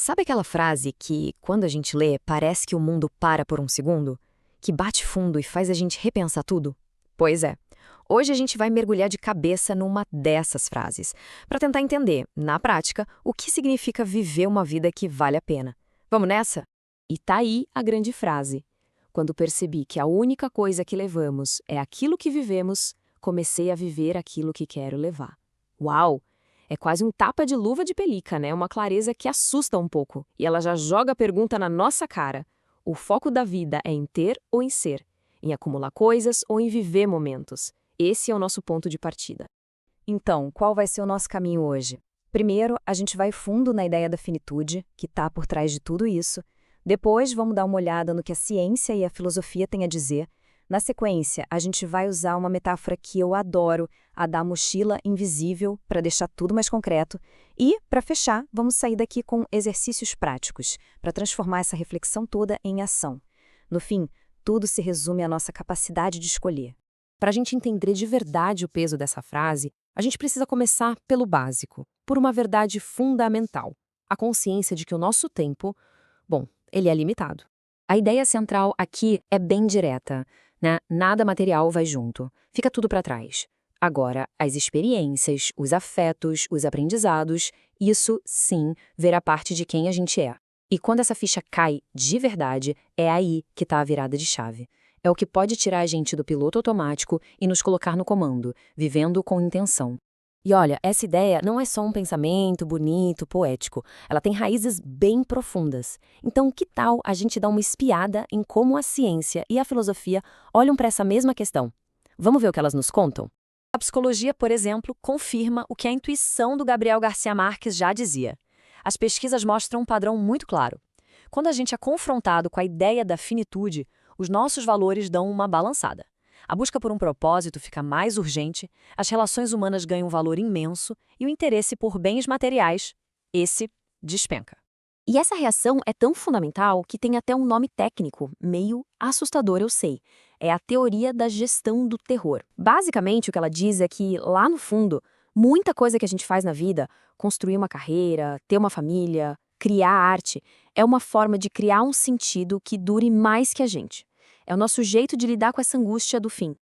Sabe aquela frase que, quando a gente lê, parece que o mundo para por um segundo? Que bate fundo e faz a gente repensar tudo? Pois é. Hoje a gente vai mergulhar de cabeça numa dessas frases, para tentar entender, na prática, o que significa viver uma vida que vale a pena. Vamos nessa? E tá aí a grande frase. Quando percebi que a única coisa que levamos é aquilo que vivemos, comecei a viver aquilo que quero levar. Uau! É quase um tapa de luva de pelica, né? Uma clareza que assusta um pouco. E ela já joga a pergunta na nossa cara. O foco da vida é em ter ou em ser? Em acumular coisas ou em viver momentos? Esse é o nosso ponto de partida. Então, qual vai ser o nosso caminho hoje? Primeiro, a gente vai fundo na ideia da finitude, que está por trás de tudo isso. Depois, vamos dar uma olhada no que a ciência e a filosofia têm a dizer. Na sequência, a gente vai usar uma metáfora que eu adoro, a da mochila invisível, para deixar tudo mais concreto. E, para fechar, vamos sair daqui com exercícios práticos, para transformar essa reflexão toda em ação. No fim, tudo se resume à nossa capacidade de escolher. Para a gente entender de verdade o peso dessa frase, a gente precisa começar pelo básico, por uma verdade fundamental: a consciência de que o nosso tempo, bom, ele é limitado. A ideia central aqui é bem direta, né? Nada material vai junto, fica tudo para trás. Agora, as experiências, os afetos, os aprendizados, isso sim verá parte de quem a gente é. E quando essa ficha cai de verdade, é aí que está a virada de chave. É o que pode tirar a gente do piloto automático e nos colocar no comando, vivendo com intenção. E olha, essa ideia não é só um pensamento bonito, poético. Ela tem raízes bem profundas. Então, que tal a gente dar uma espiada em como a ciência e a filosofia olham para essa mesma questão? Vamos ver o que elas nos contam? A psicologia, por exemplo, confirma o que a intuição do Gabriel Garcia Marques já dizia. As pesquisas mostram um padrão muito claro. Quando a gente é confrontado com a ideia da finitude, os nossos valores dão uma balançada. A busca por um propósito fica mais urgente, as relações humanas ganham um valor imenso e o interesse por bens materiais, esse, despenca. E essa reação é tão fundamental que tem até um nome técnico, meio assustador, eu sei. É a teoria da gestão do terror. Basicamente, o que ela diz é que, lá no fundo, muita coisa que a gente faz na vida, construir uma carreira, ter uma família, criar arte, é uma forma de criar um sentido que dure mais que a gente. É o nosso jeito de lidar com essa angústia do fim.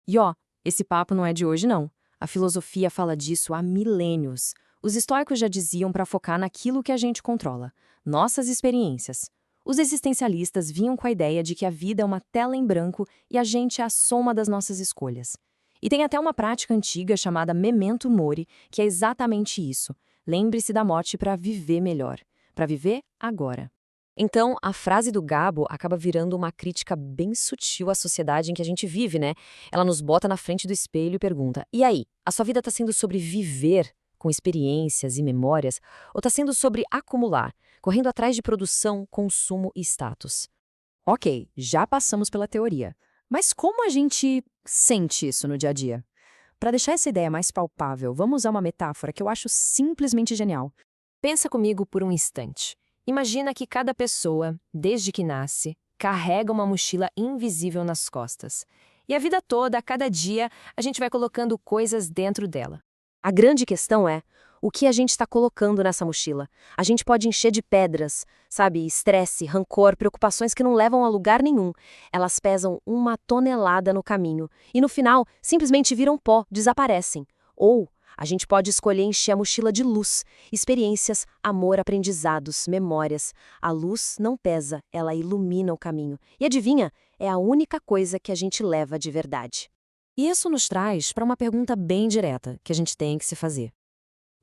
E ó, esse papo não é de hoje não. A filosofia fala disso há milênios. Os estoicos já diziam para focar naquilo que a gente controla, nossas experiências. Os existencialistas vinham com a ideia de que a vida é uma tela em branco e a gente é a soma das nossas escolhas. E tem até uma prática antiga chamada memento mori, que é exatamente isso. Lembre-se da morte para viver melhor, para viver agora. Então, a frase do Gabo acaba virando uma crítica bem sutil à sociedade em que a gente vive, né? Ela nos bota na frente do espelho e pergunta: e aí, a sua vida está sendo sobre viver, com experiências e memórias, ou está sendo sobre acumular, correndo atrás de produção, consumo e status? Ok, já passamos pela teoria. Mas como a gente sente isso no dia a dia? Para deixar essa ideia mais palpável, vamos usar uma metáfora que eu acho simplesmente genial. Pensa comigo por um instante. Imagina que cada pessoa, desde que nasce, carrega uma mochila invisível nas costas. E a vida toda, a cada dia, a gente vai colocando coisas dentro dela. A grande questão é, o que a gente está colocando nessa mochila? A gente pode encher de pedras, sabe? Estresse, rancor, preocupações que não levam a lugar nenhum. Elas pesam 1 tonelada no caminho e no final simplesmente viram pó, desaparecem. Ou a gente pode escolher encher a mochila de luz, experiências, amor, aprendizados, memórias. A luz não pesa, ela ilumina o caminho. E adivinha? É a única coisa que a gente leva de verdade. E isso nos traz para uma pergunta bem direta que a gente tem que se fazer.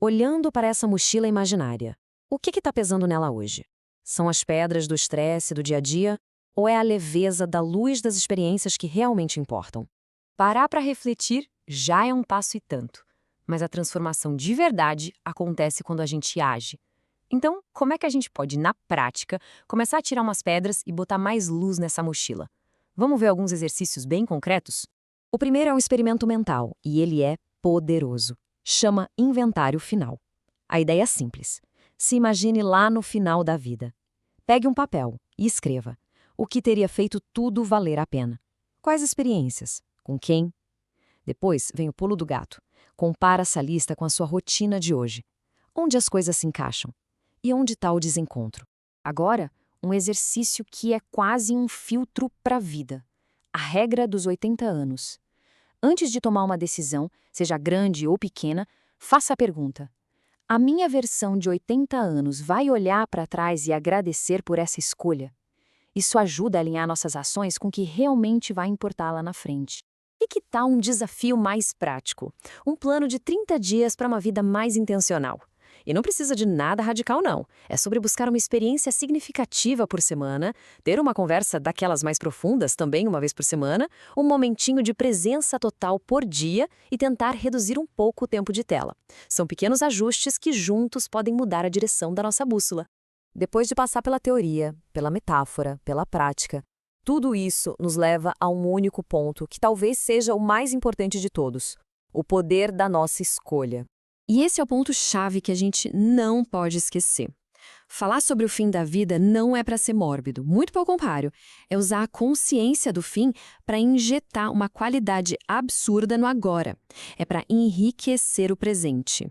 Olhando para essa mochila imaginária, o que está pesando nela hoje? São as pedras do estresse do dia a dia? Ou é a leveza da luz das experiências que realmente importam? Parar para refletir já é um passo e tanto. Mas a transformação de verdade acontece quando a gente age. Então, como é que a gente pode, na prática, começar a tirar umas pedras e botar mais luz nessa mochila? Vamos ver alguns exercícios bem concretos? O primeiro é um experimento mental, e ele é poderoso. Chama inventário final. A ideia é simples. Se imagine lá no final da vida. Pegue um papel e escreva o que teria feito tudo valer a pena. Quais experiências? Com quem? Depois vem o pulo do gato. Compara essa lista com a sua rotina de hoje. Onde as coisas se encaixam? E onde está o desencontro? Agora, um exercício que é quase um filtro para a vida. A regra dos 80 anos. Antes de tomar uma decisão, seja grande ou pequena, faça a pergunta: a minha versão de 80 anos vai olhar para trás e agradecer por essa escolha? Isso ajuda a alinhar nossas ações com o que realmente vai importar lá na frente. E que tal um desafio mais prático? Um plano de 30 dias para uma vida mais intencional. E não precisa de nada radical, não. É sobre buscar uma experiência significativa por semana, ter uma conversa daquelas mais profundas também uma vez por semana, um momentinho de presença total por dia e tentar reduzir um pouco o tempo de tela. São pequenos ajustes que juntos podem mudar a direção da nossa bússola. Depois de passar pela teoria, pela metáfora, pela prática, tudo isso nos leva a um único ponto que talvez seja o mais importante de todos: o poder da nossa escolha. E esse é o ponto-chave que a gente não pode esquecer. Falar sobre o fim da vida não é para ser mórbido, muito pelo contrário, é usar a consciência do fim para injetar uma qualidade absurda no agora. É para enriquecer o presente.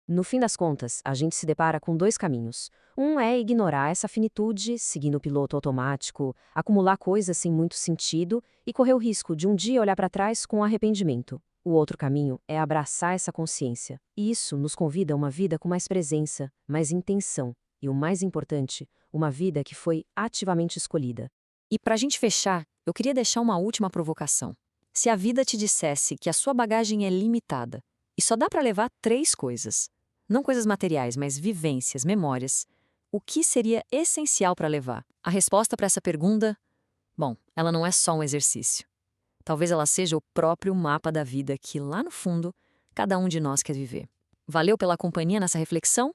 No fim das contas, a gente se depara com dois caminhos. Um é ignorar essa finitude, seguir no piloto automático, acumular coisas sem muito sentido e correr o risco de um dia olhar para trás com arrependimento. O outro caminho é abraçar essa consciência. E isso nos convida a uma vida com mais presença, mais intenção e, o mais importante, uma vida que foi ativamente escolhida. E para a gente fechar, eu queria deixar uma última provocação. Se a vida te dissesse que a sua bagagem é limitada e só dá para levar 3 coisas, não coisas materiais, mas vivências, memórias, o que seria essencial para levar? A resposta para essa pergunta, bom, ela não é só um exercício. Talvez ela seja o próprio mapa da vida que, lá no fundo, cada um de nós quer viver. Valeu pela companhia nessa reflexão?